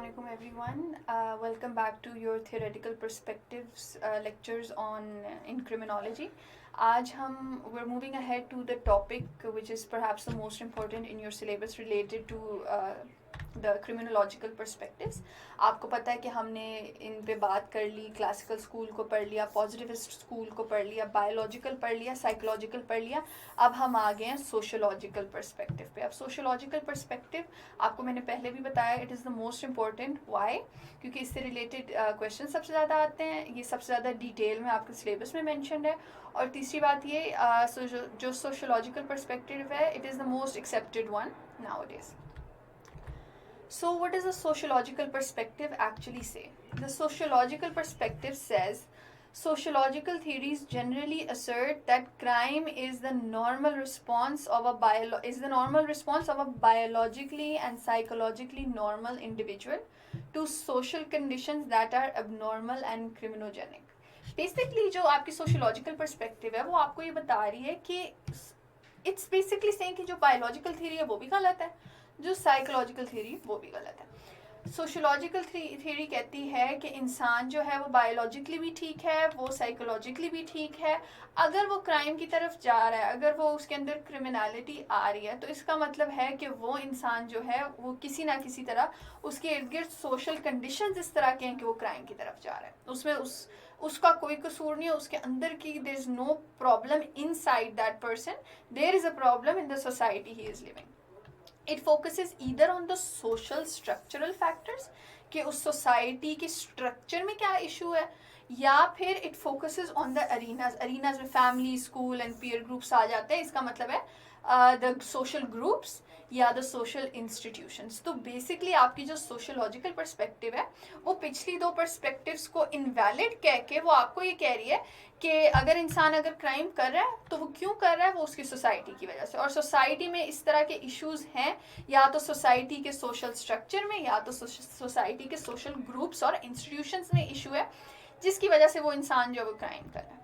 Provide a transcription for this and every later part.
Assalamualaikum everyone. Welcome back to your theoretical perspectives lectures on in criminology. आज हम we're moving ahead to the topic which is perhaps the most important in your syllabus related to the criminological perspectives. आपको पता है कि हमने इन पे बात कर ली, क्लासिकल स्कूल को पढ़ लिया, पॉजिटिविस्ट स्कूल को पढ़ लिया, बायोलॉजिकल पढ़ लिया, साइकोलॉजिकल पढ़ लिया. अब हम आ गए हैं सोशोलॉजिकल पर्सपेक्टिव पे. अब सोशोलॉजिकल पर्सपेक्टिव आपको मैंने पहले भी बताया, it is the most important. Why? क्योंकि इससे रिलेटेड क्वेश्चन सबसे ज़्यादा आते हैं, ये सबसे ज़्यादा डिटेल में आपके सिलेबस में मैंशनड है. और तीसरी बात ये जो सोशोलॉजिकल पर्सपेक्टिव है, it is the most accepted one nowadays. So what does a sociological perspective actually say? The sociological perspective says sociological theories generally assert that crime is the normal response of a biologically and psychologically normal individual to social conditions that are abnormal and criminogenic. Basically जो आपकी sociological perspective है वो आपको ये बता रही है कि it's basically saying कि जो biological theory है वो भी गलत है, जो साइकोलॉजिकल थ्योरी वो भी गलत है. सोशोलॉजिकल थ्योरी कहती है कि इंसान जो है वो बायोलॉजिकली भी ठीक है, वो साइकोलॉजिकली भी ठीक है. अगर वो क्राइम की तरफ जा रहा है, अगर वो उसके अंदर क्रिमिनलिटी आ रही है, तो इसका मतलब है कि वो इंसान जो है वो किसी ना किसी तरह उसके इर्द गिर्द सोशल कंडीशंस इस तरह के हैं कि वो क्राइम की तरफ जा रहा है. उसमें उसका कोई कसूर नहीं है, उसके अंदर की there is no problem inside that person, there is a problem in the society he is living. It focuses either on the social structural factors कि उस सोसाइटी के स्ट्रक्चर में क्या इशू है, या फिर it focuses on the arenas में family, school and peer groups आ जाते हैं. इसका मतलब है द सोशल ग्रुप्स या द सोशल इंस्टीट्यूशंस. तो बेसिकली आपकी जो सोशोलॉजिकल पर्सपेक्टिव है वो पिछली दो पर्सपेक्टिव्स को इनवैलिड कह के वो आपको ये कह रही है कि अगर इंसान अगर क्राइम कर रहा है तो वो क्यों कर रहा है, वो उसकी सोसाइटी की वजह से. और सोसाइटी में इस तरह के इश्यूज हैं या तो सोसाइटी के सोशल स्ट्रक्चर में या तो सोसाइटी के सोशल ग्रुप्स और इंस्टीट्यूशंस में इशू है जिसकी वजह से वो इंसान जो वो क्राइम कर रहा है.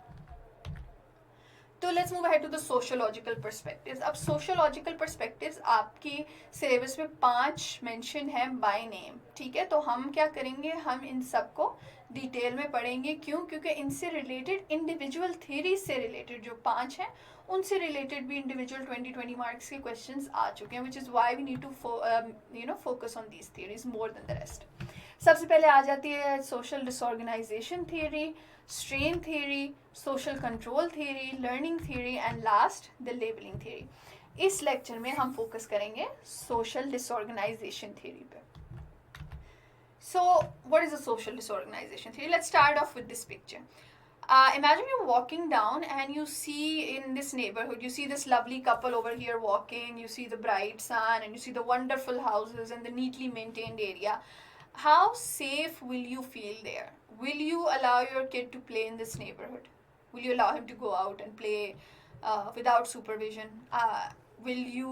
तो let's move ahead to the sociological perspectives. अब सोशोलॉजिकल पर्सपेक्टिव्स आपकी सिलेबस में 5 मेंशन है बाय नेम. ठीक है, तो हम क्या करेंगे, हम इन सबको डिटेल में पढ़ेंगे. क्यों? क्योंकि इनसे रिलेटेड इंडिविजुअल थ्योरीज से रिलेटेड जो 5 हैं उनसे रिलेटेड भी इंडिविजुअल 20 मार्क्स के क्वेश्चंस आ चुके हैं, which is why we need to focus on these theories more than the rest. सबसे पहले आ जाती है social disorganization theory, strain theory, social control theory, learning theory and last the labelling theory. इस लेक्चर में हम फोकस करेंगे social disorganization theory पे. So what is a social disorganization theory? Let's start off with this picture. Imagine you're walking down and you see in this neighborhood, you see this lovely couple over here walking, you see the bright sun and you see the wonderful houses and the neatly maintained area. How safe will you feel there? Will you allow your kid to play in this neighborhood? Will you allow him to go out and play without supervision? Will you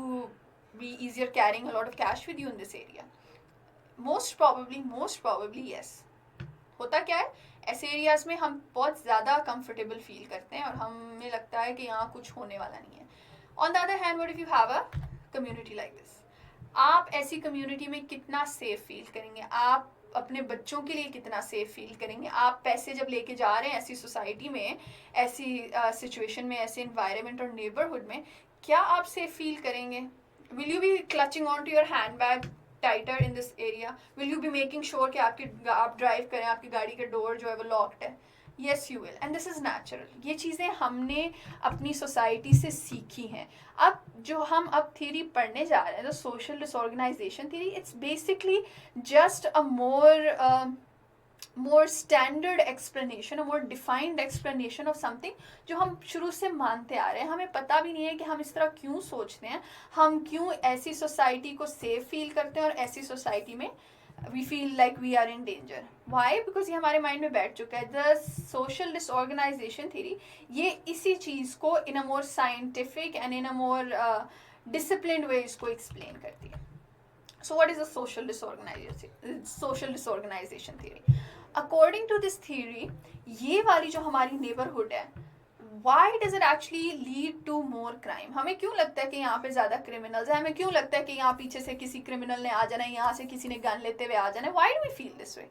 be easier carrying a lot of cash with you in this area? most probably yes. होता क्या है, ऐसे areas में हम बहुत ज़्यादा comfortable feel करते हैं और हमें लगता है कि यहाँ कुछ होने वाला नहीं है. On the other hand, what if you have a community like this? आप ऐसी कम्युनिटी में कितना सेफ फील करेंगे, आप अपने बच्चों के लिए कितना सेफ फील करेंगे. आप पैसे जब लेके जा रहे हैं ऐसी सोसाइटी में, ऐसी सिचुएशन में, ऐसे इन्वायरमेंट और नेबरहुड में, क्या आप सेफ फील करेंगे? Will you be clutching on to your hand bag tighter in this area? Will you be making sure कि आप ड्राइव करें, आपकी गाड़ी का डोर जो है वो लॉक्ड है? Yes you will, and this is natural. ये चीज़ें हमने अपनी सोसाइटी से सीखी हैं. अब जो हम अब थ्योरी पढ़ने जा रहे हैं, the social disorganization theory, it's basically just a more standard explanation, a more defined explanation of something जो हम शुरू से मानते आ रहे हैं. हमें पता भी नहीं है कि हम इस तरह क्यों सोचते हैं, हम क्यों ऐसी सोसाइटी को सेफ फील करते हैं और ऐसी सोसाइटी में we feel like we are in danger. Why? Because ये हमारे माइंड में बैठ चुका है. The social disorganization theory ये इसी चीज़ को in a more scientific and in a more disciplined way इसको explain करती है. So what is a social disorganization theory? According to this theory, ये वाली जो हमारी neighborhood है, why does it actually lead to more crime? हमें क्यों लगता है कि यहाँ पे ज़्यादा क्रिमिनल्स हैं? हमें क्यों लगता है कि यहाँ पीछे से किसी क्रिमिनल ने आ जाना है, यहाँ से किसी ने गन लेते हुए आ जाना है? Why do we feel this way?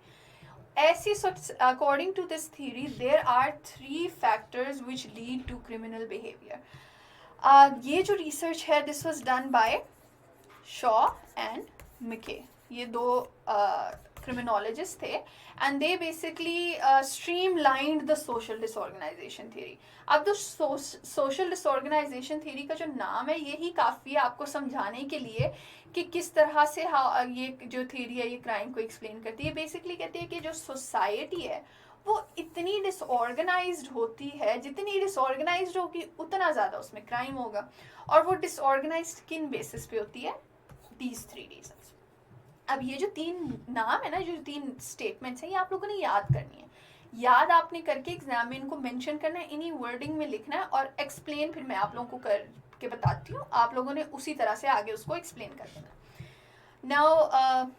ऐसी according to this theory there are 3 factors which lead to criminal behaviour. ये जो रिसर्च है this was done by Shaw and McKay. ये दो criminologists थे and they basically streamlined the social disorganization theory. अब तो social disorganization theory का जो नाम है यही काफ़ी है आपको समझाने के लिए कि किस तरह से ये जो theory है ये crime को explain करती है. बेसिकली कहती है कि जो society है वो इतनी डिसऑर्गेनाइज्ड होती है, जितनी डिसऑर्गेनाइज्ड होगी उतना ज़्यादा उसमें क्राइम होगा. और वो डिसऑर्गेनाइज्ड किन बेसिस पे होती है? these 3 reasons. अब ये जो 3 नाम है ना, जो 3 स्टेटमेंट्स हैं, ये आप लोगों ने याद करनी है. याद आपने करके एग्जाम में इनको मेंशन करना है, इन्हीं वर्डिंग में लिखना है और एक्सप्लेन फिर मैं आप लोगों को करके बताती हूँ. आप लोगों ने उसी तरह से आगे उसको एक्सप्लेन कर देना. नाउ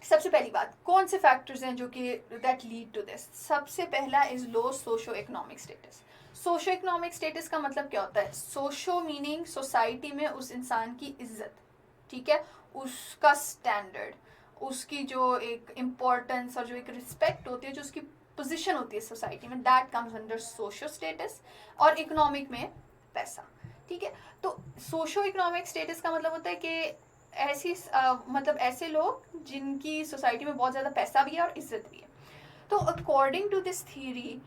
सबसे पहली बात, कौन से फैक्टर्स हैं जो कि दैट लीड टू दिस? सबसे पहला is low socio economic status. Socio economic status का मतलब क्या होता है? सोशो मीनिंग सोसाइटी में उस इंसान की इज्जत, ठीक है, उसका स्टैंडर्ड, उसकी जो एक इम्पोर्टेंस और जो एक रिस्पेक्ट होती है, जो उसकी पोजीशन होती है सोसाइटी में, that comes under socio status. और इकोनॉमिक में पैसा, ठीक है. तो सोशो इकोनॉमिक स्टेटस का मतलब होता है कि ऐसी मतलब ऐसे लोग जिनकी सोसाइटी में बहुत ज़्यादा पैसा भी है और इज्जत भी है. तो according to this theory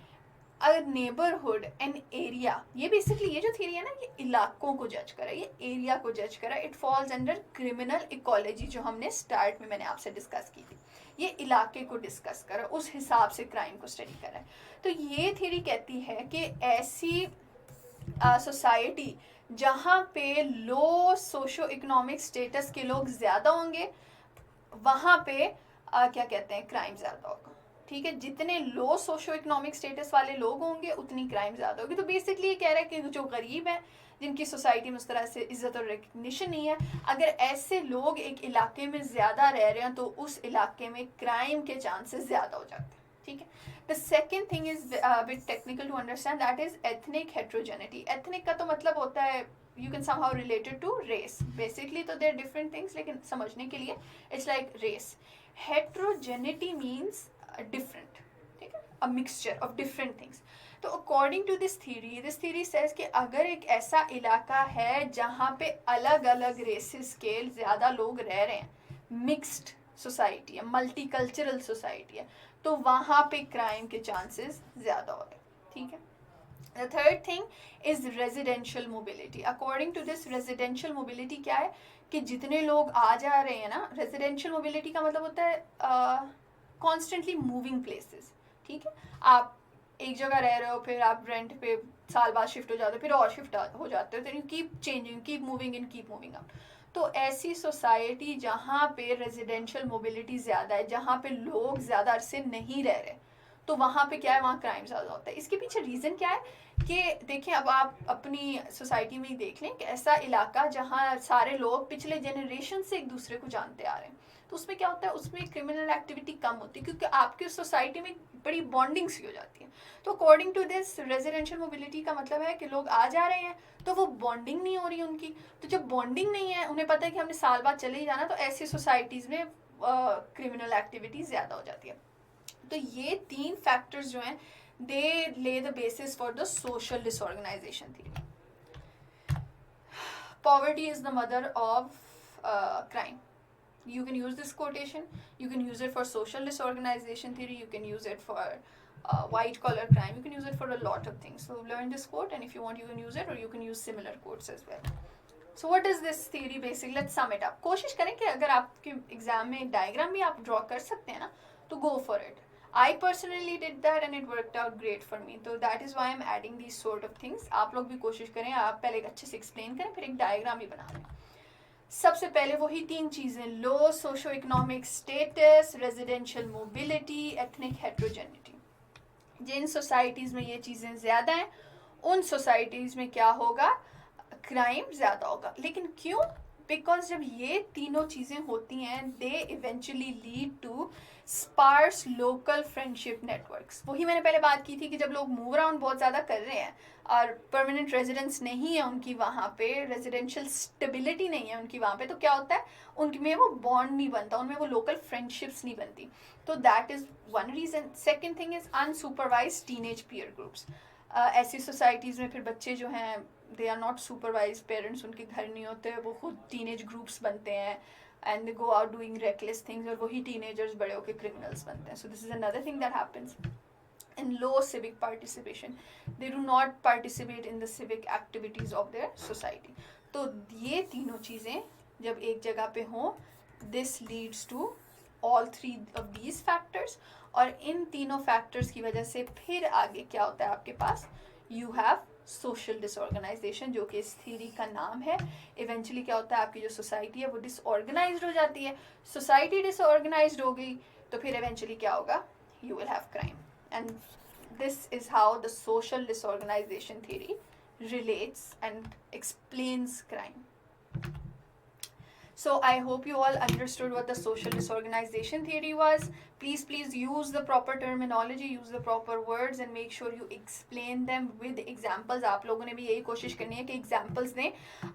a neighbourhood an area, ये बेसिकली ये जो थ्योरी है ना, ये इलाकों को जज करा, ये एरिया को जज करा. It falls under criminal ecology, जो हमने स्टार्ट में मैंने आपसे डिस्कस की थी. ये इलाके को डिस्कस करा, उस हिसाब से क्राइम को स्टडी करा है. तो ये थ्योरी कहती है कि ऐसी सोसाइटी जहाँ पे लो सोशो इकोनॉमिक स्टेटस के लोग ज़्यादा होंगे, वहाँ पे क्या कहते हैं, क्राइम ज़्यादा होगा. ठीक है, जितने लो सोशो इकोनॉमिक स्टेटस वाले लोग होंगे उतनी क्राइम ज़्यादा होगी. तो बेसिकली ये कह रहा है कि जो गरीब हैं, जिनकी सोसाइटी में उस तरह से इज्जत और रिकग्निशन नहीं है, अगर ऐसे लोग एक इलाके में ज़्यादा रह रहे हैं तो उस इलाके में क्राइम के चांसेस ज़्यादा हो जाते हैं. ठीक है. The second thing is bit technical to understand, that is ethnic heterogeneity. Ethnic का तो मतलब होता है you can somehow relate it to race. Basically तो they're different things, लेकिन समझने के लिए it's like race. Heterogeneity means different, ठीक है, a mixture of different things. तो according to this theory says कि अगर एक ऐसा इलाका है जहाँ पे अलग अलग रेसेस के ज़्यादा लोग रह रहे हैं, मिक्स्ड सोसाइटी है, मल्टीकल्चरल सोसाइटी है, तो वहाँ पे क्राइम के चांसेस ज़्यादा हो रहे हैं. ठीक है. The third thing is residential mobility. According to this, residential mobility क्या है कि जितने लोग आ जा रहे हैं ना, residential mobility का मतलब होता है constantly moving places. ठीक है, आप एक जगह रह रहे हो, फिर आप रेंट पे साल बाद शिफ्ट हो जाते हो, फिर और शिफ्ट हो जाते हो, तो you keep changing, keep moving in, keep moving out. तो ऐसी सोसाइटी जहाँ पे रेजिडेंशियल मोबिलिटी ज़्यादा है, जहाँ पे लोग ज़्यादा अरसे नहीं रह रहे, तो वहाँ पे क्या है, वहाँ क्राइम ज़्यादा होता है. इसके पीछे रीज़न क्या है कि देखिए, अब आप अपनी सोसाइटी में ही देख लें कि ऐसा इलाका जहाँ सारे लोग पिछले जनरेशन से एक दूसरे को जानते आ रहे हैं, तो उसमें क्या होता है, उसमें क्रिमिनल एक्टिविटी कम होती है, क्योंकि आपकी सोसाइटी में बड़ी बॉन्डिंग सी हो जाती है. तो according to this, residential mobility का मतलब है कि लोग आ जा रहे हैं तो वो बॉन्डिंग नहीं हो रही उनकी. तो जब बॉन्डिंग नहीं है, उन्हें पता है कि हमने साल बाद चले ही जाना, तो ऐसी सोसाइटीज़ में क्रिमिनल एक्टिविटी ज़्यादा हो जाती है. तो ये 3 फैक्टर्स जो हैं, they lay the basis for the social disorganization theory. Poverty is the mother of crime. You can use this quotation, you can use it for social disorganization theory, you can use it for white collar crime, you can use it for a lot of things. So learn this quote, and if you want you can use it, or you can use similar quotes as well. So what is this theory basically? Let's sum it up. कोशिश करें कि अगर आपके exam में diagram भी आप draw कर सकते हैं ना, तो go for it. I personally did that and it worked out great for me. So that is why I'm adding these sort of things. आप लोग भी कोशिश करें, आप पहले अच्छे से एक्सप्लेन करें, फिर एक डायग्राम भी बना लें. सबसे पहले वही 3 चीज़ें, low socio economic status, residential mobility, ethnic heterogeneity. जिन सोसाइटीज़ में ये चीज़ें ज़्यादा हैं, उन सोसाइटीज़ में क्या होगा, क्राइम ज़्यादा होगा. लेकिन क्यों? बिकॉज जब ये तीनों चीज़ें होती हैं they eventually lead to sparse local friendship networks. वही मैंने पहले बात की थी कि जब लोग मूव अराउंड बहुत ज़्यादा कर रहे हैं और परमानेंट रेजिडेंस नहीं है उनकी वहाँ पे, रेजिडेंशियल स्टेबिलिटी नहीं है उनकी वहाँ पे, तो क्या होता है उनमें वो बॉन्ड नहीं बनता, उनमें वो लोकल फ्रेंडशिप्स नहीं बनती. तो that is one reason. Second thing is unsupervised teenage peer groups. ऐसी सोसाइटीज़ में फिर बच्चे जो हैं they are not supervised, parents उनके घर नहीं होते, वो खुद टीनेज ग्रुप्स बनते हैं and they go out doing reckless things, और वही टीनेजर्स बड़े होकर क्रिमिनल्स बनते हैं. So this is another thing that happens. In low civic participation, they do not participate in the civic activities of their society. तो ये तीनों चीज़ें जब एक जगह पे हों, this leads to all three of these factors. और इन तीनों फैक्टर्स की वजह से फिर आगे क्या होता है आपके पास, यू हैव सोशल डिसऑर्गेनाइजेशन, जो कि इस थ्योरी का नाम है. इवेंचुअली क्या होता है, आपकी जो सोसाइटी है वो डिसऑर्गेनाइज्ड हो जाती है. सोसाइटी डिसऑर्गेनाइज्ड हो गई तो फिर इवेंचुअली क्या होगा, you will have crime. And this is how the social disorganization theory relates and explains crime. So I hope you all understood what the social disorganization theory was. Please use the proper terminology, use the proper words and make sure you explain them with examples. आप लोगों ने भी यही कोशिश करनी है कि examples दें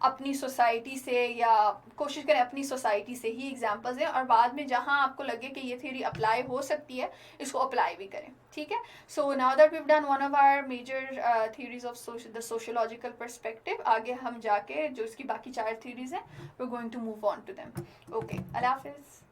अपनी society से, या कोशिश करें अपनी society से ही examples दें, और बाद में जहाँ आपको लगे कि ये theory apply हो सकती है इसको apply भी करें. ठीक है. So now that we've done one of our major theories of the sociological perspective, आगे हम जाके जो इसकी बाकी 4 theories हैं we're going to move on to them. Okay, Allah Hafiz.